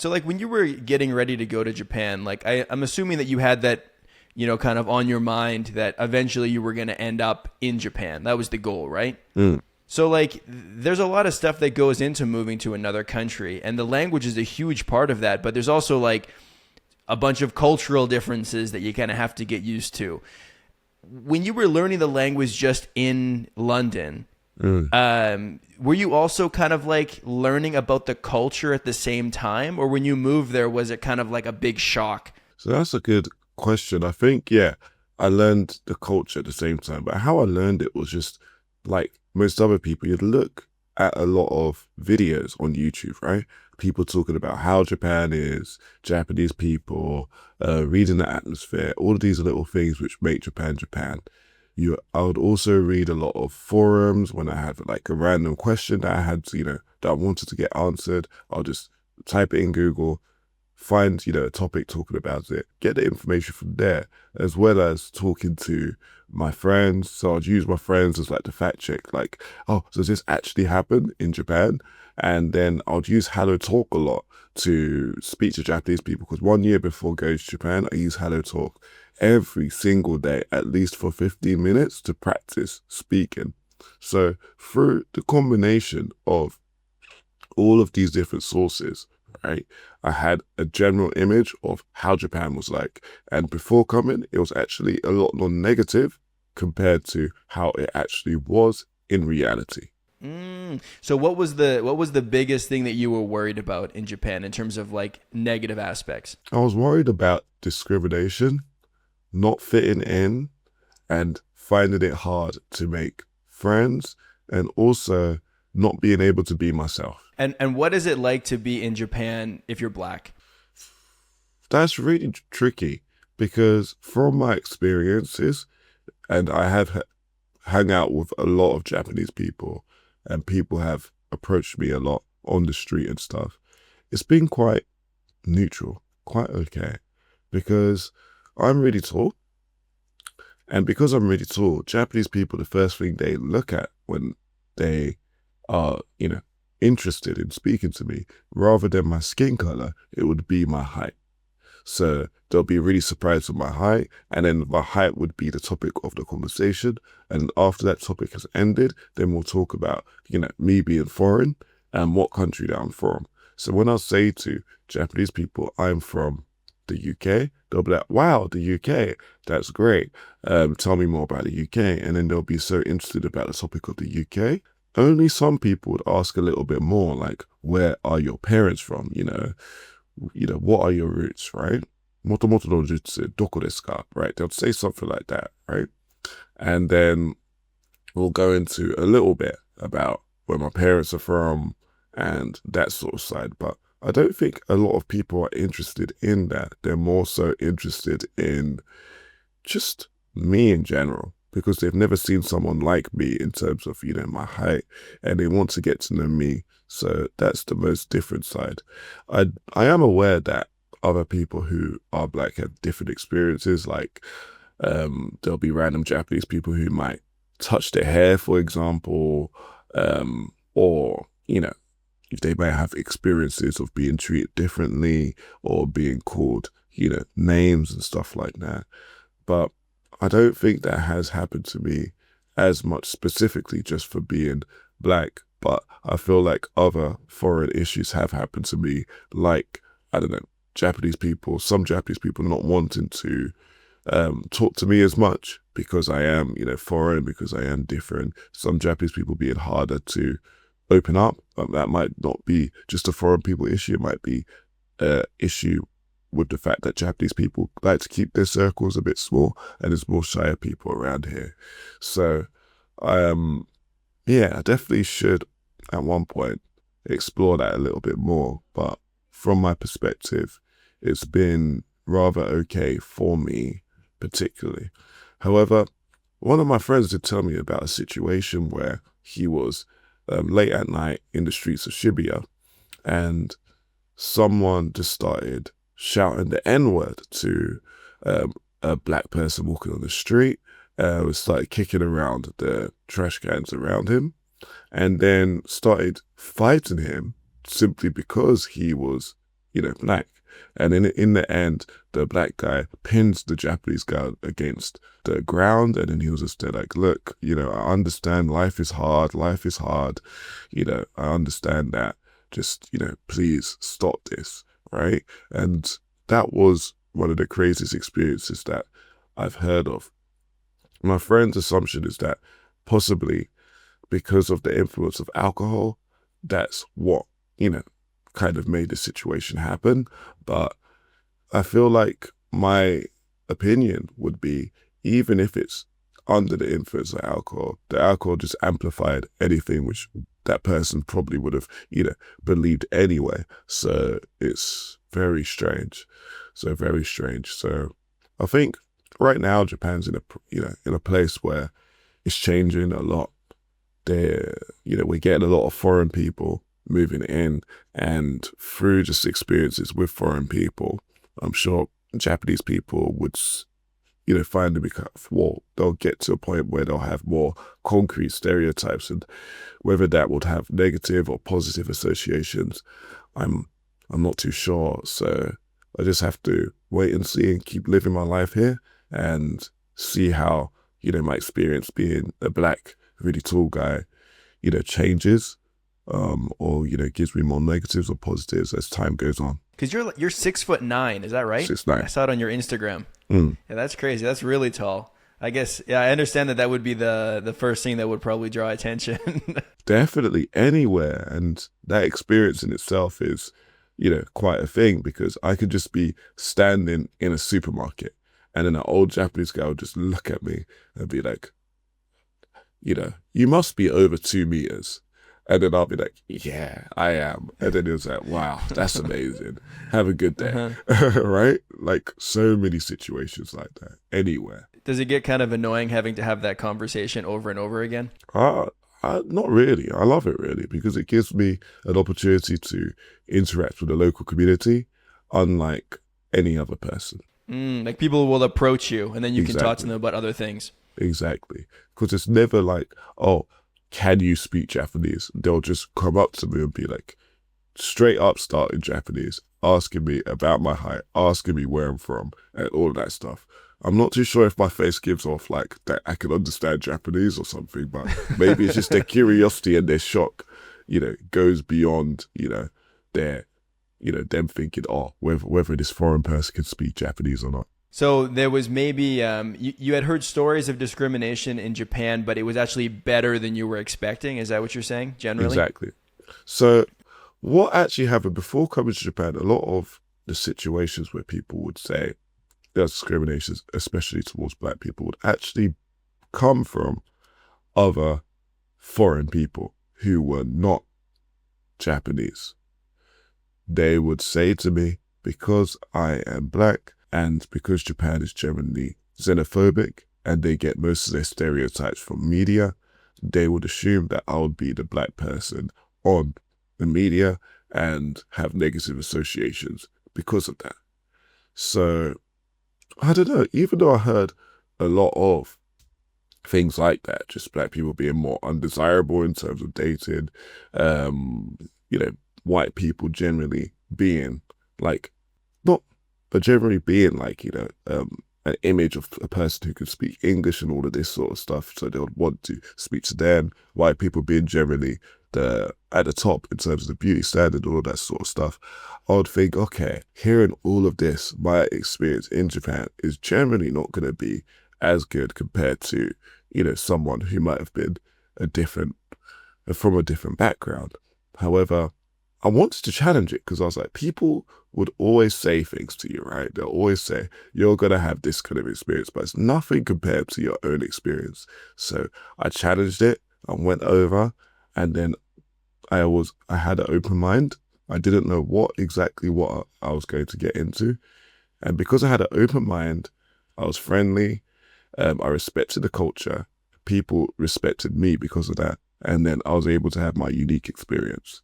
So like when you were getting ready to go to Japan, like I'm assuming that you had that, kind of on your mind that eventually you were going to end up in Japan. That was the goal, right? Mm. So like there's a lot of stuff that goes into moving to another country, and the language is a huge part of that, but there's also like a bunch of cultural differences that you kind of have to get used to. When you were learning the language just in London, Mm. were you also kind of like learning about the culture at the same time, or when you moved there, was it kind of like a big shock? So that's a good question. I think, yeah, I learned the culture at the same time, but how I learned it was just like most other people, you'd look at a lot of videos on YouTube, right? People talking about how Japan is, Japanese people, reading the atmosphere, all of these little things which make Japan Japan. I would also read a lot of forums when I had like a random question that I had, that I wanted to get answered. I'll just type it in Google, find, a topic talking about it, get the information from there, as well as talking to my friends. So I'd use my friends as like the fact check, like, oh, does this actually happen in Japan? And then I'd use Hello Talk a lot to speak to Japanese people, because 1 year before going to Japan, I used Hello Talk every single day, at least for 15 minutes to practice speaking. So through the combination of all of these different sources, right, I had a general image of how Japan was like. And before coming, it was actually a lot more negative compared to how it actually was in reality. So what was the biggest thing that you were worried about in Japan in terms of like negative aspects? I was worried about discrimination, not fitting in, and finding it hard to make friends, and also not being able to be myself. And what is it like to be in Japan if you're black? That's really tricky because from my experiences, and I have hung out with a lot of Japanese people, and people have approached me a lot on the street and stuff. It's been quite neutral, quite okay, because I'm really tall. And because I'm really tall, Japanese people, the first thing they look at when they are, interested in speaking to me, rather than my skin color, it would be my height. So they'll be really surprised with my height, and then my height would be the topic of the conversation. And after that topic has ended, then we'll talk about, me being foreign and what country that I'm from. So when I say to Japanese people, I'm from the UK, they'll be like, wow, the UK, that's great. Tell me more about the UK. And then they'll be so interested about the topic of the UK. Only some people would ask a little bit more, like, where are your parents from? What are your roots, right? Motomoto no jutsu, doko desu ka, right? They'll say something like that, right? And then we'll go into a little bit about where my parents are from and that sort of side. But I don't think a lot of people are interested in that. They're more so interested in just me in general, because they've never seen someone like me in terms of, my height, and they want to get to know me. So that's the most different side. I am aware that other people who are black have different experiences. Like, there'll be random Japanese people who might touch their hair, for example, or, if they may have experiences of being treated differently or being called, names and stuff like that. But I don't think that has happened to me as much specifically just for being black. But I feel like other foreign issues have happened to me, like, I don't know, some Japanese people not wanting to talk to me as much because I am, foreign, because I am different. Some Japanese people being harder to open up. That might not be just a foreign people issue. It might be an issue with the fact that Japanese people like to keep their circles a bit small, and there's more shyer people around here. So, yeah, I definitely should at one point explore that a little bit more. But from my perspective, it's been rather okay for me, particularly. However, one of my friends did tell me about a situation where he was late at night in the streets of Shibuya, and someone just started shouting the N-word to a black person walking on the street. Started kicking around the trash cans around him, and then started fighting him simply because he was black. And in the end, the black guy pins the Japanese guy against the ground. And then he was just there like, look, I understand life is hard. Life is hard. I understand that. Just, please stop this. Right. And that was one of the craziest experiences that I've heard of. My friend's assumption is that possibly because of the influence of alcohol, that's what, kind of made the situation happen. But I feel like my opinion would be, even if it's under the influence of alcohol, the alcohol just amplified anything which that person probably would have, believed anyway. So it's very strange. So very strange. So I think right now Japan's in a place where it's changing a lot. We're getting a lot of foreign people moving in, and through just experiences with foreign people, I'm sure Japanese people would, find they'll get to a point where they'll have more concrete stereotypes, and whether that would have negative or positive associations, I'm not too sure. So I just have to wait and see and keep living my life here and see how, my experience being a black, really tall guy, changes, or, gives me more negatives or positives as time goes on. Because you're 6'9", is that right? 6'9". I saw it on your Instagram. Mm. Yeah, that's crazy. That's really tall. I guess, yeah, I understand that would be the first thing that would probably draw attention. Definitely anywhere. And that experience in itself is, quite a thing, because I could just be standing in a supermarket and then an old Japanese guy would just look at me and be like, you must be over 2 meters. And then I'll be like, yeah, I am. And then it was like, wow, that's amazing. Have a good day. Right? Like so many situations like that anywhere. Does it get kind of annoying having to have that conversation over and over again? Not really. I love it really, because it gives me an opportunity to interact with the local community, unlike any other person. Like people will approach you and then you can talk to Exactly. them about other things. Exactly. Because it's never like, oh, can you speak Japanese? They'll just come up to me and be like, straight up start in Japanese, asking me about my height, asking me where I'm from, and all of that stuff. I'm not too sure if my face gives off like that I can understand Japanese or something, but maybe it's just their curiosity and their shock, goes beyond, their, them thinking, oh, whether this foreign person can speak Japanese or not. So there was maybe, you had heard stories of discrimination in Japan, but it was actually better than you were expecting. Is that what you're saying, generally? Exactly. So what actually happened before coming to Japan, a lot of the situations where people would say there's discrimination, especially towards black people, would actually come from other foreign people who were not Japanese. They would say to me, because I am black and because Japan is generally xenophobic and they get most of their stereotypes from media, they would assume that I would be the black person on the media and have negative associations because of that. So I don't know, even though I heard a lot of things like that, just black people being more undesirable in terms of dating, white people generally being like, not, but generally being like, an image of a person who can speak English and all of this sort of stuff. So they would want to speak to them. White people being generally at the top in terms of the beauty standard, all of that sort of stuff. I would think, okay, hearing all of this, my experience in Japan is generally not going to be as good compared to, someone who might have been from a different background. However, I wanted to challenge it because I was like, people would always say things to you, right? They'll always say, you're going to have this kind of experience, but it's nothing compared to your own experience. So I challenged it. I went over, and then I had an open mind. I didn't know what I was going to get into. And because I had an open mind, I was friendly. I respected the culture. People respected me because of that. And then I was able to have my unique experience.